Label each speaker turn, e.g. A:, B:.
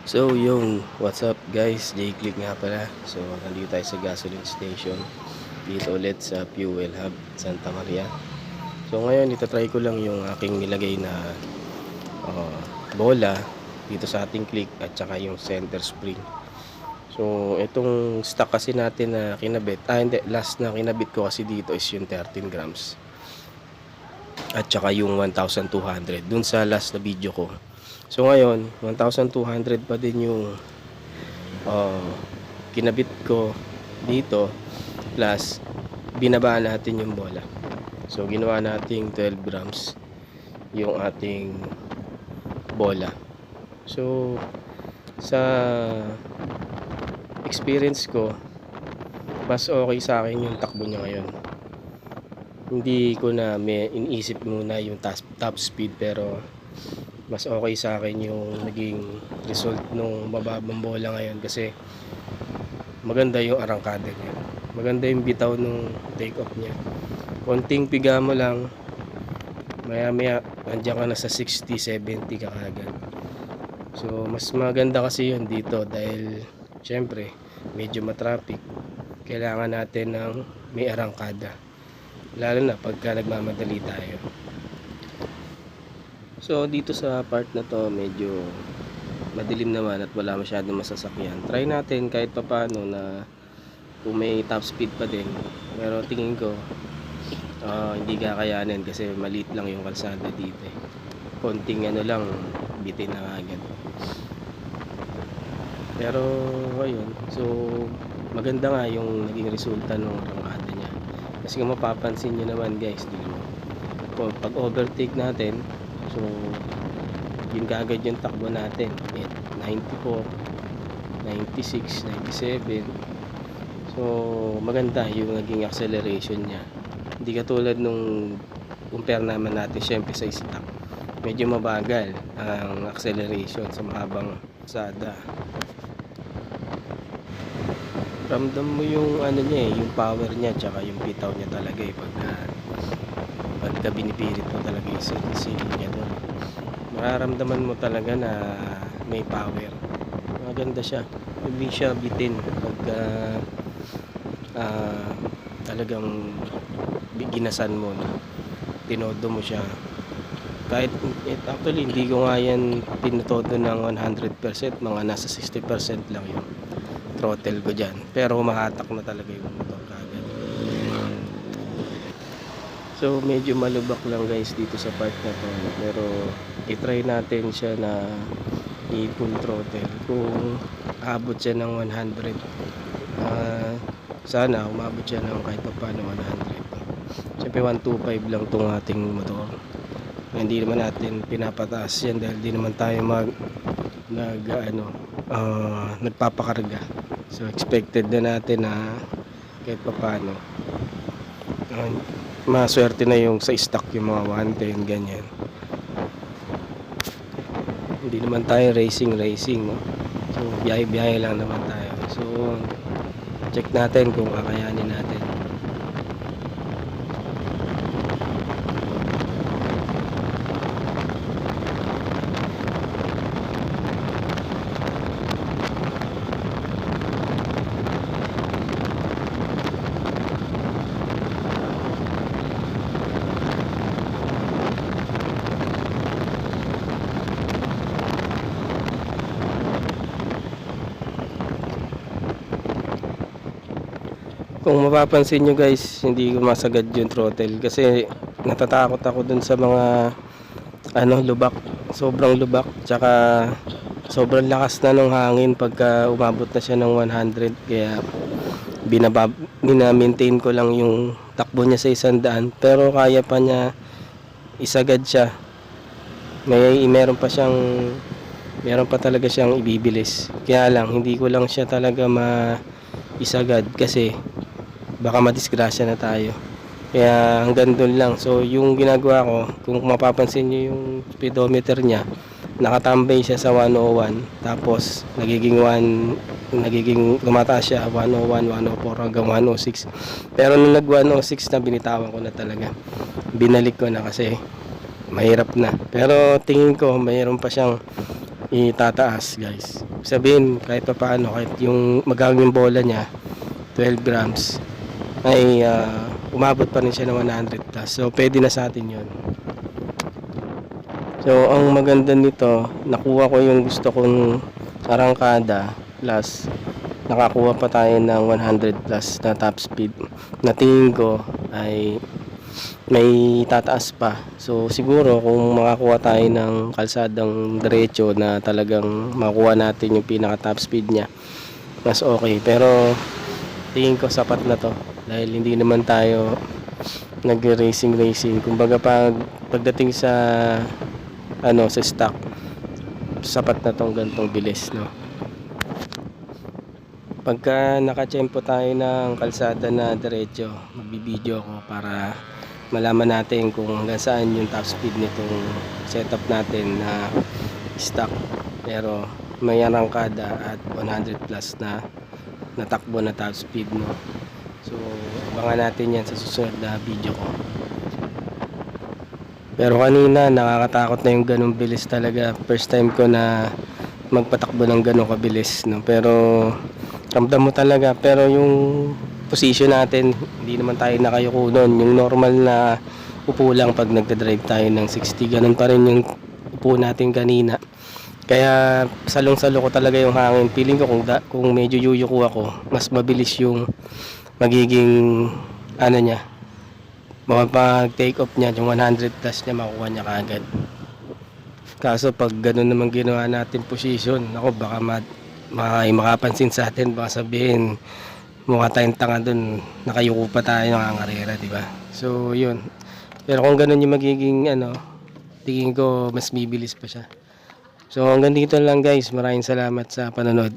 A: So yung what's up guys, J-Click nga pala. So nandito tayo sa gasoline station, dito ulit sa Fuel Hub Santa Maria. So ngayon itatry ko lang yung aking nilagay na bola dito sa ating click at saka yung center spring. So itong stock kasi natin na kinabit, hindi, last na kinabit ko kasi dito is yung 13 grams at saka yung 1,200 dun sa last na video ko. So ngayon 1,200 pa din yung kinabit ko dito, plus binabaan natin yung bola. So ginawa nating 12 grams yung ating bola. So sa experience ko, mas okay sa akin yung takbo niya ngayon. Hindi ko na may iniisip muna yung top speed, pero mas okay sa akin yung naging result nung mababang bola ngayon kasi maganda yung arangkada niya, maganda yung bitaw nung take off niya. Konting piga mo lang, maya maya nandiyan ka na sa 60-70 ka kagad. So mas maganda kasi yun dito dahil syempre medyo matraffic, kailangan natin ng may arangkada, lalo na pagka nagmamadali tayo. So dito sa part na to medyo madilim naman at wala masyadong masasakyan. Try natin kahit papano na kung may top speed pa din, pero tingin ko hindi kakayanin kasi maliit lang yung kalsada dito eh. Konting ano lang, bitin na agad. Pero ayun, so maganda nga yung naging resulta ng arangkada niya. Kasi kung mapapansin nyo naman guys, pag overtake natin, so yun kagad yung takbo natin, 94, 96, 97. So maganda yung naging acceleration niya, hindi katulad nung compare naman natin syempre sa stock, medyo mabagal ang acceleration sa mahabang kalsada. Ramdam mo yung ano niya yung power niya tsaka yung bitaw niya talaga pagka binipirit mo talaga yung silid niya doon, mararamdaman mo talaga na may power. Maganda siya, hindi siya bitin pagka talagang ginasan mo na tinodo mo siya. Kahit actually hindi ko nga yan tinodo ng 100%, mga nasa 60% lang yung throttle ko dyan, pero mahatak na talaga yung motor kagad. So medyo malubak lang guys dito sa part na to, pero i-try natin siya na i-full throttle kung abot siya ng 100. Sana umabot siya ng kahit pa paano 100. Siyempre 125 lang tong ating motor, hindi naman natin pinapataas yan dahil di naman tayo nagpapakarga. So expected na natin na kahit pa paano maswerte na yung sa stock yung mga 110 ganyan. Hindi naman tayo racing no? So biyahe lang naman tayo. So check natin kung kakayanin natin. Kung mapapansin nyo guys, hindi ko masagad yung throttle kasi natatakot ako dun sa mga lubak, sobrang lubak, tsaka sobrang lakas na ng hangin pagka umabot na siya ng 100. Kaya bina-maintain ko lang yung takbo niya sa 100, pero kaya pa niya isagad siya. Meron pa talaga siyang ibibilis, kaya lang hindi ko lang siya talaga isagad kasi baka madisgrasya na tayo, kaya hanggang doon lang. So yung ginagawa ko, kung mapapansin nyo yung speedometer niya, nakatambay siya sa 101, tapos nagiging tumataas siya 101, 104 hanggang 106. Pero nung nag 106 na, binitawan ko na talaga, binalik ko na kasi mahirap na. Pero tingin ko mayroon pa siyang itataas guys. Sabihin kahit pa paano, kahit yung magagawin yung bola niya 12 grams ay umabot pa rin siya ng 100 plus. So pwede na sa atin yun. So ang maganda nito, nakuha ko yung gusto kong arangkada plus nakakuha pa tayo ng 100 plus na top speed na tingin ko ay may tataas pa. So siguro kung makakuha tayo ng kalsadang diretso na talagang makuha natin yung pinaka top speed niya, mas okay. Pero tingin ko sapat na to dahil hindi naman tayo nag-racing. Kumbaga pagdating sa sa stock, sapat na tong gantong bilis, no. Pagka nakatsempo tayo ng kalsada na diretso, magbibideo ako para malaman natin kung hanggang saan yung top speed nitong setup natin na stock pero may arangkada at 100 plus na natakbo na top speed, no. So abangan natin yan sa susunod na video ko. Pero kanina nakakatakot na yung ganong bilis talaga. First time ko na magpatakbo ng ganong kabilis, no. Pero ramdam mo talaga. Pero yung position natin, hindi naman tayo nakayuko nun. Yung normal na upo lang pag nagdadrive tayo ng 60, ganun pa rin yung upo natin kanina. Kaya salong-salo ko talaga yung hangin. Feeling ko kung medyo yuyuko ako, mas mabilis yung magiging niya, pag take off niya, yung 100 plus niya makuha niya kaagad. Kaso pag ganun naman ginawa natin position, ako baka makapansin sa atin, baka sabihin mukha tayong tanga dun, nakayuko pa tayo, nangangarera, diba? So yun. Pero kung ganun yung magiging tingin ko mas bibilis pa siya. So hanggang dito lang guys, maraming salamat sa panonood.